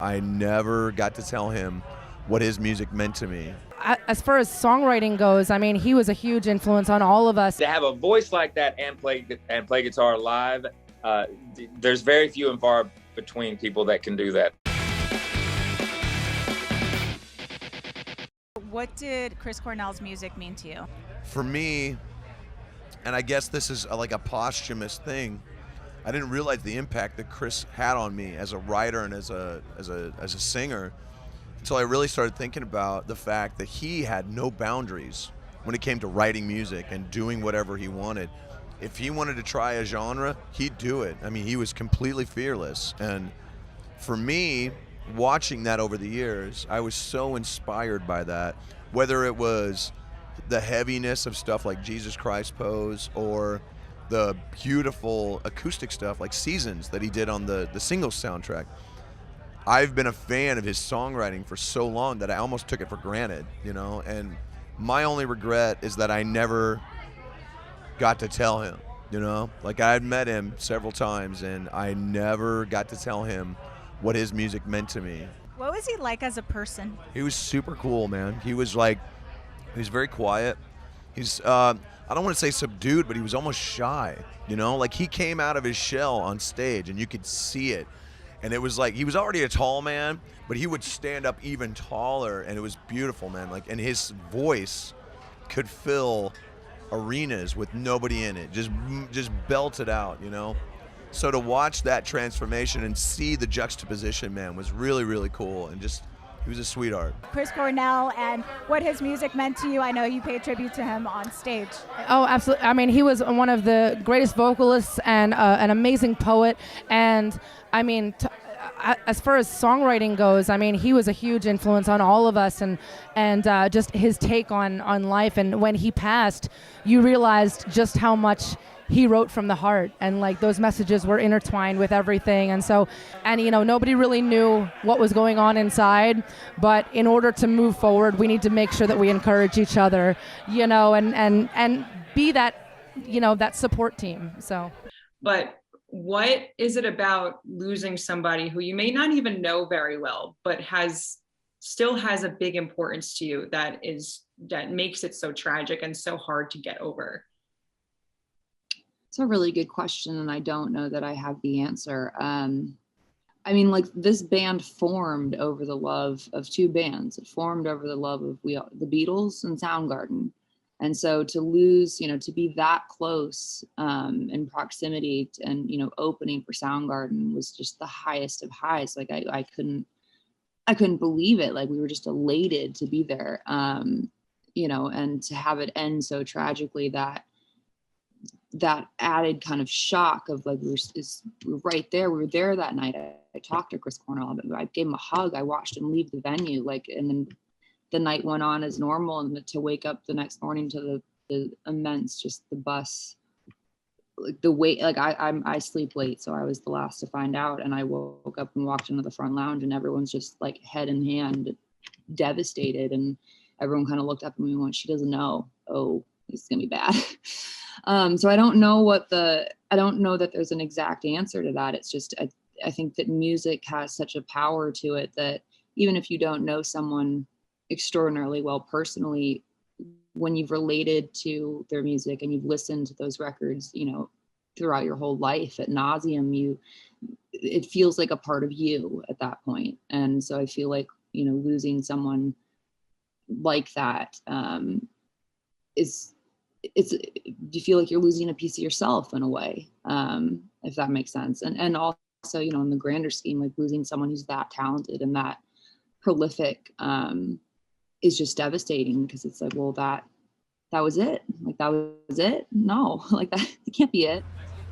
I never got to tell him what his music meant to me. As far as songwriting goes, I mean, he was a huge influence on all of us. To have a voice like that and play guitar live, there's very few and far between people that can do that. What did Chris Cornell's music mean to you? For me, and I guess this is like a posthumous thing, I didn't realize the impact that Chris had on me as a writer and as a singer until I really started thinking about the fact that he had no boundaries when it came to writing music and doing whatever he wanted. If he wanted to try a genre, he'd do it. I mean, he was completely fearless. And for me, watching that over the years, I was so inspired by that, whether it was the heaviness of stuff like Jesus Christ Pose or the beautiful acoustic stuff like Seasons that he did on the singles soundtrack. I've been a fan of his songwriting for so long that I almost took it for granted, you know, and my only regret is that I never got to tell him, you know, like I'd met him several times and I never got to tell him what his music meant to me. What was he like as a person? He was super cool, man. He was very quiet. He's, I don't want to say subdued, but he was almost shy, you know, like he came out of his shell on stage and you could see it. And it was like, he was already a tall man, but he would stand up even taller and it was beautiful, man. Like, and his voice could fill arenas with nobody in it, just belt it out, you know? So to watch that transformation and see the juxtaposition, man, was really, really cool. And just, he was a sweetheart. Chris Cornell and what his music meant to you. I know you paid tribute to him on stage. Oh, absolutely. I mean, he was one of the greatest vocalists and an amazing poet. And I mean, as far as songwriting goes, I mean, he was a huge influence on all of us and just his take on life. And when he passed, you realized just how much he wrote from the heart, and like those messages were intertwined with everything. And so, and you know, nobody really knew what was going on inside, but in order to move forward, we need to make sure that we encourage each other, you know, and be that, you know, that support team. So, but what is it about losing somebody who you may not even know very well, but still has a big importance to you that makes it so tragic and so hard to get over? It's a really good question, and I don't know that I have the answer. I mean, like, this band formed over the love of two bands. It formed over the love of the Beatles and Soundgarden. And so to lose, you know, to be that close in proximity and, you know, opening for Soundgarden was just the highest of highs. Like I couldn't believe it. Like, we were just elated to be there, you know, and to have it end so tragically, that added kind of shock of like, we were right there. We were there that night. I talked to Chris Cornell. I gave him a hug. I watched him leave the venue. Like, and then the night went on as normal, and to wake up the next morning to the immense, just the bus, like the wait, like I sleep late. So I was the last to find out. And I woke up and walked into the front lounge and everyone's just like head in hand, devastated. And everyone kind of looked up at me and went, "She doesn't know. Oh, it's gonna be bad." So I don't know that there's an exact answer to that. It's just, I think that music has such a power to it that even if you don't know someone extraordinarily well personally, when you've related to their music and you've listened to those records, you know, throughout your whole life ad nauseum, it feels like a part of you at that point. And so I feel like, you know, losing someone like that you feel like you're losing a piece of yourself in a way, if that makes sense. And also, you know, in the grander scheme, like losing someone who's that talented and that prolific is just devastating, because it's like, well, that was it. Like, that was it? No, like that, it can't be it.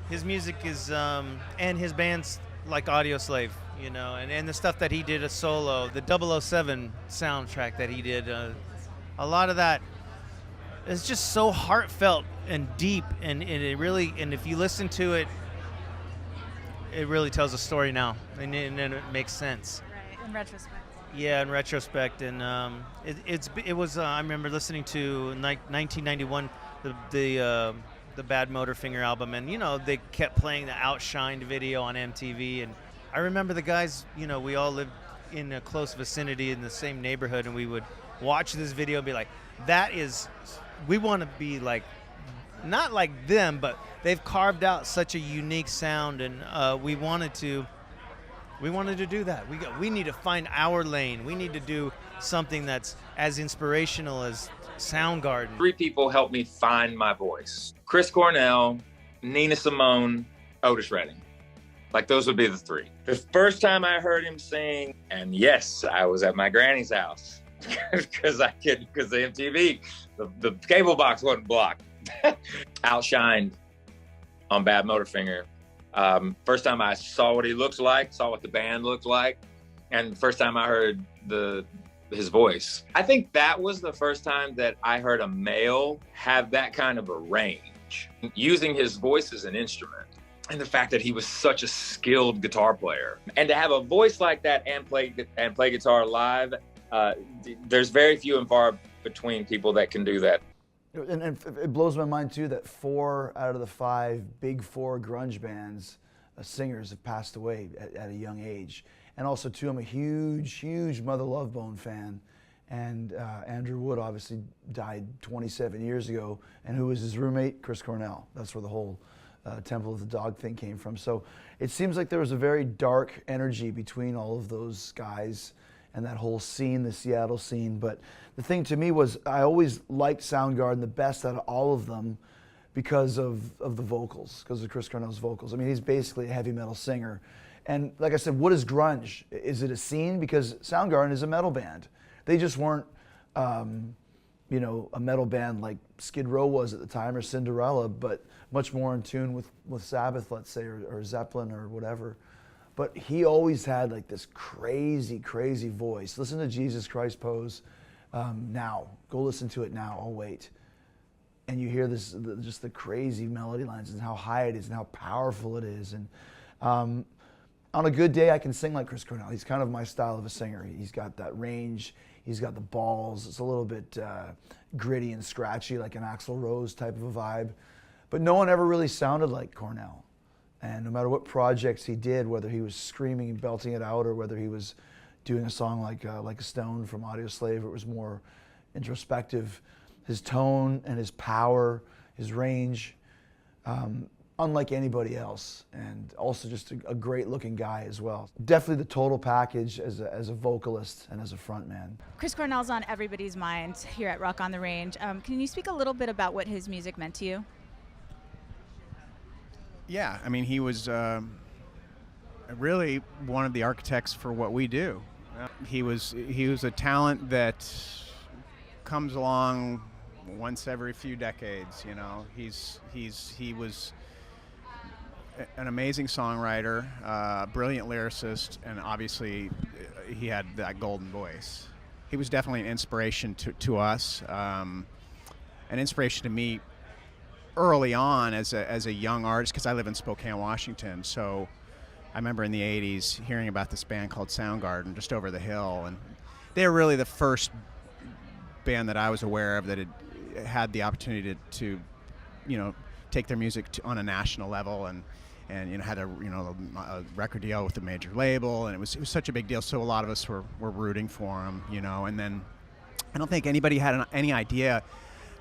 His music is, and his band's like Audioslave, you know, and the stuff that he did a solo, the 007 soundtrack that he did, a lot of that is just so heartfelt and deep, and it really, and if you listen to it, it really tells a story now, and it makes sense. Right, in retrospect. Yeah, in retrospect, and it was. I remember listening to 1991, the Badmotorfinger album, and you know, they kept playing the Outshined video on MTV, and I remember the guys. You know, we all lived in a close vicinity in the same neighborhood, and we would watch this video and be like, we want to be like, not like them, but they've carved out such a unique sound, and we wanted to do that. We need to find our lane. We need to do something that's as inspirational as Soundgarden. 3 people helped me find my voice: Chris Cornell, Nina Simone, Otis Redding. Like, those would be the 3. The first time I heard him sing, and yes, I was at my granny's house because the MTV, the cable box wasn't blocked. Outshined on Bad Motorfinger. First time I saw what he looked like, saw what the band looked like, and first time I heard his voice. I think that was the first time that I heard a male have that kind of a range, using his voice as an instrument. And the fact that he was such a skilled guitar player, and to have a voice like that and play guitar live, there's very few and far between people that can do that. And it blows my mind too that 4 out of the 5 big 4 grunge bands, singers have passed away at a young age. And also too, I'm a huge Mother Love Bone fan. And Andrew Wood obviously died 27 years ago. And who was his roommate? Chris Cornell. That's where the whole Temple of the Dog thing came from. So it seems like there was a very dark energy between all of those guys and that whole scene, the Seattle scene. But the thing to me was, I always liked Soundgarden the best out of all of them because of the vocals, because of Chris Cornell's vocals. I mean, he's basically a heavy metal singer. And like I said, what is grunge? Is it a scene? Because Soundgarden is a metal band. They just weren't, you know, a metal band like Skid Row was at the time, or Cinderella, but much more in tune with Sabbath, let's say, or Zeppelin or whatever. But he always had like this crazy voice. Listen to Jesus Christ Pose now. Go listen to it now. I'll wait. And you hear this, just the crazy melody lines and how high it is and how powerful it is. And on a good day, I can sing like Chris Cornell. He's kind of my style of a singer. He's got that range. He's got the balls. It's a little bit gritty and scratchy, like an Axl Rose type of a vibe. But no one ever really sounded like Cornell. And no matter what projects he did, whether he was screaming and belting it out, or whether he was doing a song like a Stone from Audioslave, it was more introspective. His tone and his power, his range, unlike anybody else, and also just a great-looking guy as well. Definitely the total package as a vocalist and as a frontman. Chris Cornell's on everybody's mind here at Rock on the Range. Can you speak a little bit about what his music meant to you? Yeah, I mean, he was really one of the architects for what we do. He was a talent that comes along once every few decades. You know, he was an amazing songwriter, brilliant lyricist, and obviously he had that golden voice. He was definitely an inspiration to us, an inspiration to me early on as a young artist, because I live in Spokane, Washington. So I remember in the 80s hearing about this band called Soundgarden just over the hill, and they were really the first band that I was aware of that had the opportunity to you know, take their music on a national level, and you know, had a record deal with a major label, and it was such a big deal. So a lot of us were rooting for them, you know. And then I don't think anybody had any idea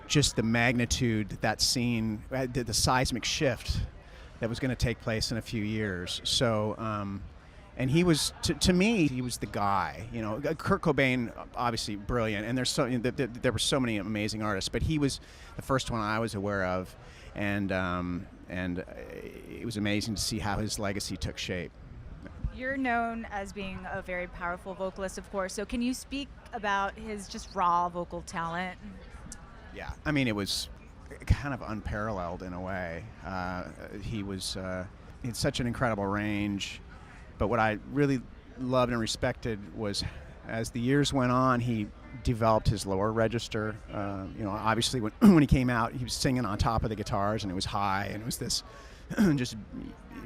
just the magnitude that scene, the seismic shift that was going to take place in a few years. So, and he was, to me, he was the guy. You know, Kurt Cobain, obviously brilliant, and there were so many amazing artists, but he was the first one I was aware of, and it was amazing to see how his legacy took shape. You're known as being a very powerful vocalist, of course. So can you speak about his just raw vocal talent? Yeah, I mean, it was kind of unparalleled in a way. He had such an incredible range, but what I really loved and respected was, as the years went on, he developed his lower register. You know, obviously when he came out, he was singing on top of the guitars, and it was high, and it was this just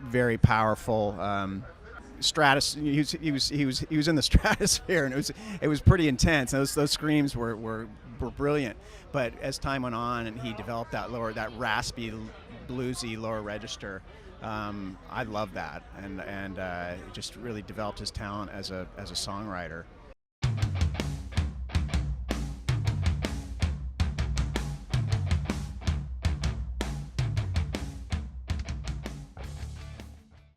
very powerful stratus. He was in the stratosphere, and it was pretty intense. Those screams were brilliant. But as time went on and he developed that raspy, bluesy lower register, I love that, and just really developed his talent as a songwriter.